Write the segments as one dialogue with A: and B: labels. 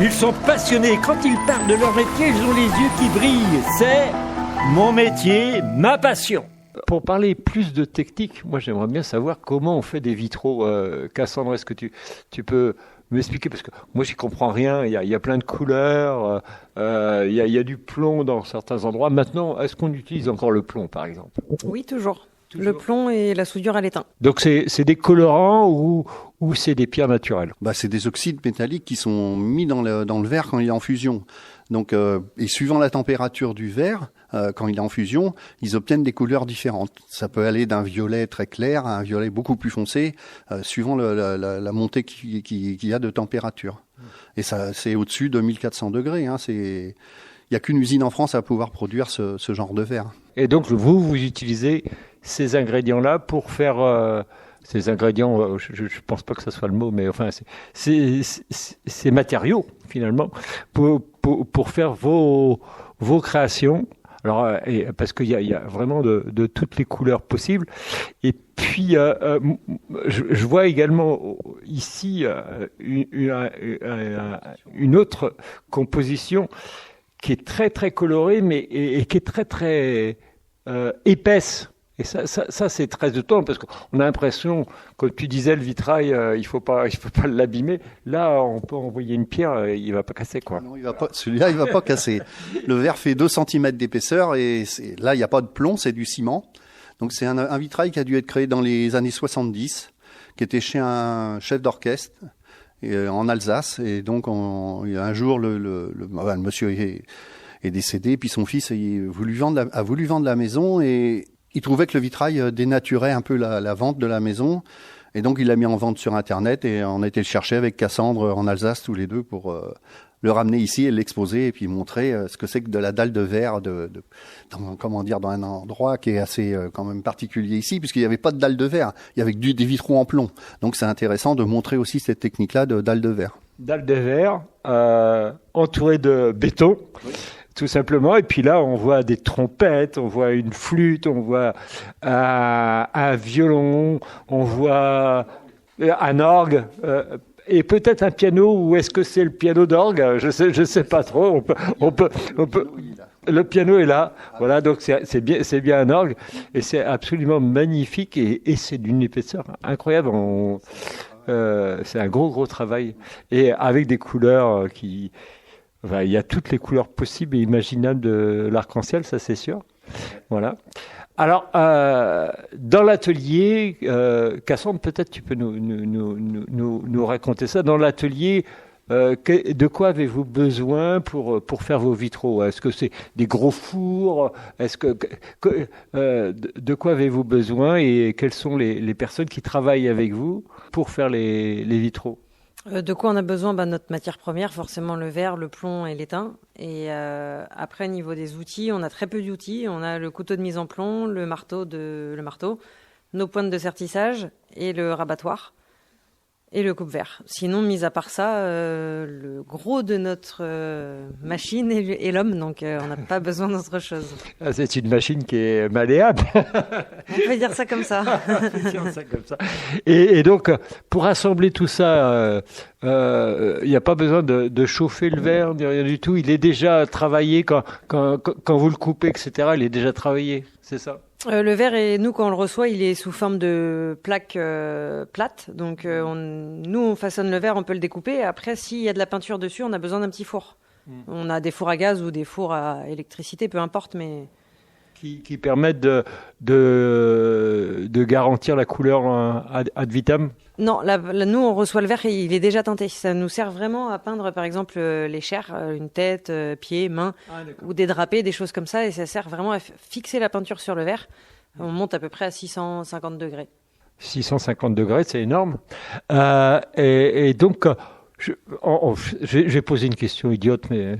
A: Ils sont passionnés. Quand ils parlent de leur métier, ils ont les yeux qui brillent. C'est mon métier, ma passion. Pour parler plus de technique, moi j'aimerais bien savoir comment on fait des vitraux. Cassandre, est-ce que tu peux m'expliquer? Parce que moi j'y comprends rien, il y a plein de couleurs, il y a du plomb dans certains endroits. Maintenant, est-ce qu'on utilise encore le plomb par exemple?
B: Oui, toujours. Le plomb et la soudure à l'étain.
A: Donc c'est des colorants ou c'est des pierres naturelles?
C: C'est des oxydes métalliques qui sont mis dans le verre quand il est en fusion. Donc, et suivant la température du verre, quand il est en fusion, ils obtiennent des couleurs différentes. Ça peut aller d'un violet très clair à un violet beaucoup plus foncé, suivant la montée qu'il y a de température. Et ça, c'est au-dessus de 1400 degrés. Il n'y a qu'une usine en France à pouvoir produire ce genre de verre.
A: Et donc, vous utilisez ces ingrédients-là pour faire... ces ingrédients, je ne pense pas que ce soit le mot, mais enfin, ces matériaux, finalement, pour faire vos créations. Alors, parce qu'il y a vraiment de toutes les couleurs possibles. Et puis, je vois également ici une autre composition qui est très, très colorée, mais et qui est très, très épaisse. Et ça c'est très étonnant parce qu'on a l'impression, comme tu disais, le vitrail, il faut pas l'abîmer. Là, on peut envoyer une pierre, il va pas casser, quoi.
C: Non, celui-là, il va pas casser. Le verre fait 2 cm d'épaisseur et là, il n'y a pas de plomb, c'est du ciment. Donc, c'est un vitrail qui a dû être créé dans les années 70, qui était chez un chef d'orchestre en Alsace. Et donc, un jour, le monsieur est décédé, puis son fils a voulu vendre la maison et il trouvait que le vitrail dénaturait un peu la vente de la maison. Et donc, il l'a mis en vente sur Internet et on a été le chercher avec Cassandre en Alsace, tous les deux, pour le ramener ici et l'exposer et puis montrer ce que c'est que de la dalle de verre dans un endroit qui est assez quand même particulier ici, puisqu'il n'y avait pas de dalle de verre. Il y avait des vitraux en plomb. Donc, c'est intéressant de montrer aussi cette technique-là de dalle de verre.
A: Dalle de verre entourée de béton. Oui. Tout simplement. Et puis là, on voit des trompettes, on voit une flûte, on voit un violon, on voit un orgue, et peut-être un piano. Ou est-ce que c'est le piano d'orgue? Je sais pas trop. On peut. Le piano est là. Voilà. Donc c'est bien un orgue, et c'est absolument magnifique, et c'est d'une épaisseur incroyable. C'est un gros travail, et avec des couleurs qui... Enfin, il y a toutes les couleurs possibles et imaginables de l'arc-en-ciel, ça c'est sûr. Voilà. Alors, dans l'atelier, Cassandre, peut-être tu peux nous raconter ça. Dans l'atelier, de quoi avez-vous besoin pour faire vos vitraux? Est-ce que c'est des gros fours? De quoi avez-vous besoin, et quelles sont les personnes qui travaillent avec vous pour faire les vitraux?
B: De quoi on a besoin? Notre matière première, forcément le verre, le plomb et l'étain. Et après, au niveau des outils, on a très peu d'outils. On a le couteau de mise en plomb, le marteau, nos pointes de sertissage et le rabattoir et le coupe-verre. Sinon, mis à part ça, le gros de notre machine est l'homme, donc on n'a pas besoin d'autre chose.
A: Ah, c'est une machine qui est malléable.
B: On peut dire ça comme ça.
A: Et donc, pour assembler tout ça, il n'y a pas besoin de chauffer le verre, ni rien du tout. Il est déjà travaillé quand vous le coupez, etc. Il est déjà travaillé, c'est ça?
B: Le verre, nous, quand on le reçoit, il est sous forme de plaque plate. Donc, nous, on façonne le verre, on peut le découper. Après, s'il y a de la peinture dessus, on a besoin d'un petit four. On a des fours à gaz ou des fours à électricité, peu importe, mais...
A: Qui permettent de garantir la couleur ad vitam?
B: Non, là, nous, on reçoit le verre et il est déjà teinté. Ça nous sert vraiment à peindre, par exemple, les chairs, une tête, pieds, mains, ou des drapés, des choses comme ça. Et ça sert vraiment à fixer la peinture sur le verre. On monte à peu près à 650 degrés.
A: 650 degrés, c'est énorme. Et donc... J'ai posé une question idiote, mais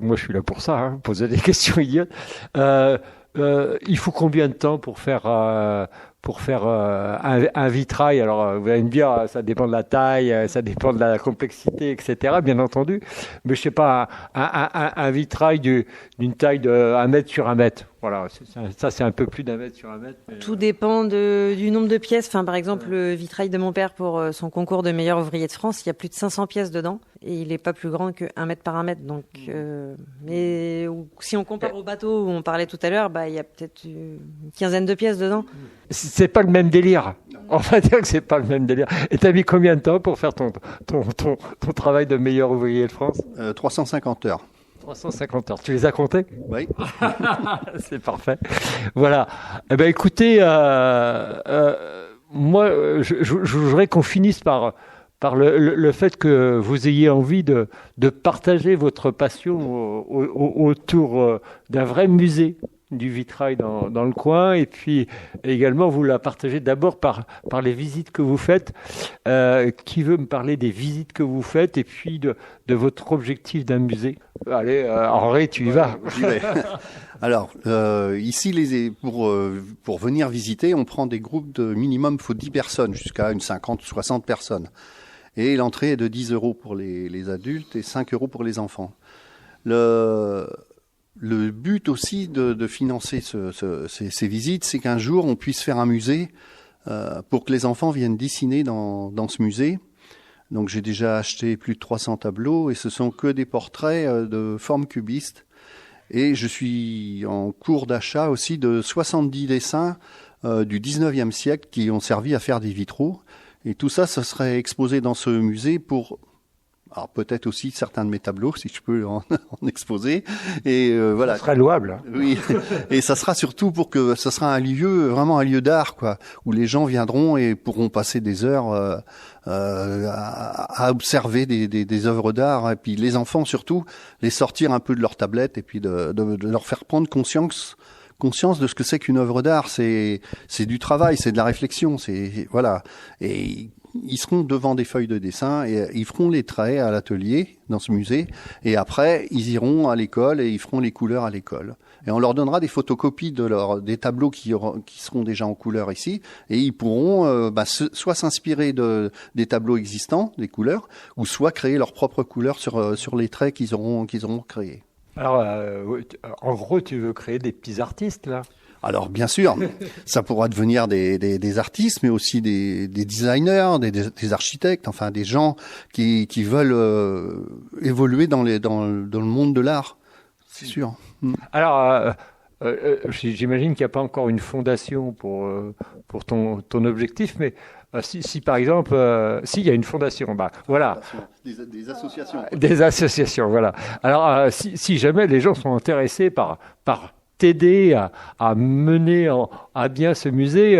A: moi je suis là pour ça, poser des questions idiotes. Il faut combien de temps pour faire pour faire un vitrail. Alors, vous allez me dire, ça dépend de la taille, ça dépend de la complexité, etc., bien entendu. Mais je sais pas, un vitrail d'une taille de 1 mètre sur 1 mètre. Voilà, ça c'est un peu plus d'1 mètre sur 1 mètre. Mais
B: Tout dépend du nombre de pièces. Enfin, par exemple, le vitrail de mon père pour son concours de meilleur ouvrier de France, il y a plus de 500 pièces dedans et il n'est pas plus grand que 1 mètre par 1 mètre. Donc, mais si on compare au bateau où on parlait tout à l'heure, il y a peut-être une quinzaine de pièces dedans.
A: c'est pas le même délire. On va dire que c'est pas le même délire. Et t'as mis combien de temps pour faire ton travail de meilleur ouvrier de France?
C: 350 heures.
A: 350 heures. Tu les as comptées?
C: Oui.
A: C'est parfait. Voilà. Eh ben, écoutez, moi, je voudrais qu'on finisse par le fait que vous ayez envie de partager votre passion autour d'un vrai musée du vitrail dans le coin, et puis également vous la partagez d'abord par les visites que vous faites. Qui veut me parler des visites que vous faites et puis de votre objectif d'un musée? Allez, Henri, tu y vas.
C: J'y vais. Alors, ici, pour venir visiter, on prend des groupes de minimum, faut 10 personnes, jusqu'à une 50 ou 60 personnes. Et l'entrée est de 10 € pour les adultes et 5 € pour les enfants. Le but aussi de financer ces visites, c'est qu'un jour, on puisse faire un musée pour que les enfants viennent dessiner dans ce musée. Donc, j'ai déjà acheté plus de 300 tableaux et ce sont que des portraits de forme cubiste. Et je suis en cours d'achat aussi de 70 dessins du 19e siècle qui ont servi à faire des vitraux. Et tout ça, ça serait exposé dans ce musée pour... Alors peut-être aussi certains de mes tableaux, si je peux en exposer. Et voilà.
A: Ça serait louable.
C: Oui. Et ça sera surtout pour que ça sera un lieu, vraiment un lieu d'art, quoi, où les gens viendront et pourront passer des heures à observer des œuvres d'art. Et puis les enfants surtout, les sortir un peu de leur tablette et puis de leur faire prendre conscience de ce que c'est qu'une œuvre d'art. C'est du travail, c'est de la réflexion, voilà. Et ils seront devant des feuilles de dessin et ils feront les traits à l'atelier dans ce musée. Et après, ils iront à l'école et ils feront les couleurs à l'école. Et on leur donnera des photocopies des tableaux qui seront déjà en couleur ici. Et ils pourront soit s'inspirer des tableaux existants, des couleurs, ou soit créer leurs propres couleurs sur les traits qu'ils auront créés.
A: Alors, en gros, tu veux créer des petits artistes, là?
C: Alors, bien sûr, ça pourra devenir des artistes, mais aussi des designers, des architectes, enfin des gens qui veulent évoluer dans le monde de l'art, c'est sûr.
A: Alors, j'imagine qu'il n'y a pas encore une fondation pour ton objectif, mais si par exemple, s'il y a une fondation, voilà.
C: Des associations.
A: Des associations, voilà. Alors, si jamais les gens sont intéressés par t'aider à mener à bien ce musée,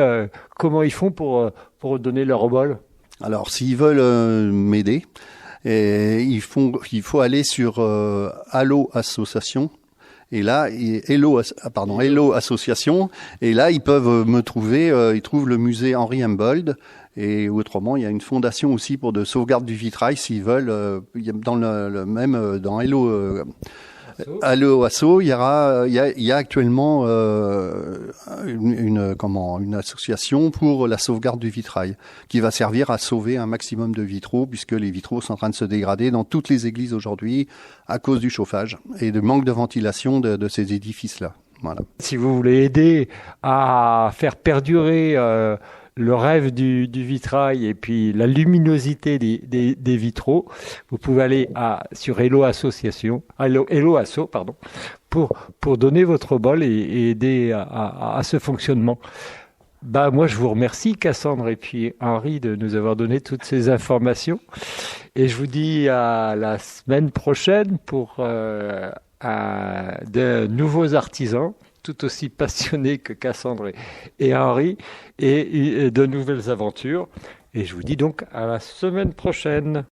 A: comment ils font pour donner leur obol?
C: Alors, s'ils veulent m'aider, il faut aller sur Hello Association. Et là, Hello Association. Et là, ils peuvent me trouver. Ils trouvent le musée Henri Humboldt. Et autrement, il y a une fondation aussi pour de sauvegarde du vitrail s'ils veulent. Dans Hello Asso, il y a actuellement une association pour la sauvegarde du vitrail qui va servir à sauver un maximum de vitraux puisque les vitraux sont en train de se dégrader dans toutes les églises aujourd'hui à cause du chauffage et du manque de ventilation de ces édifices-là. Voilà.
A: Si vous voulez aider à faire perdurer le rêve du vitrail et puis la luminosité des vitraux, vous pouvez aller sur Hello Asso, pour donner votre bol et aider à ce fonctionnement. Moi, je vous remercie, Cassandre et puis Henri, de nous avoir donné toutes ces informations. Et je vous dis à la semaine prochaine pour de nouveaux artisans, tout aussi passionnés que Cassandre et Henri, et de nouvelles aventures. Et je vous dis donc à la semaine prochaine.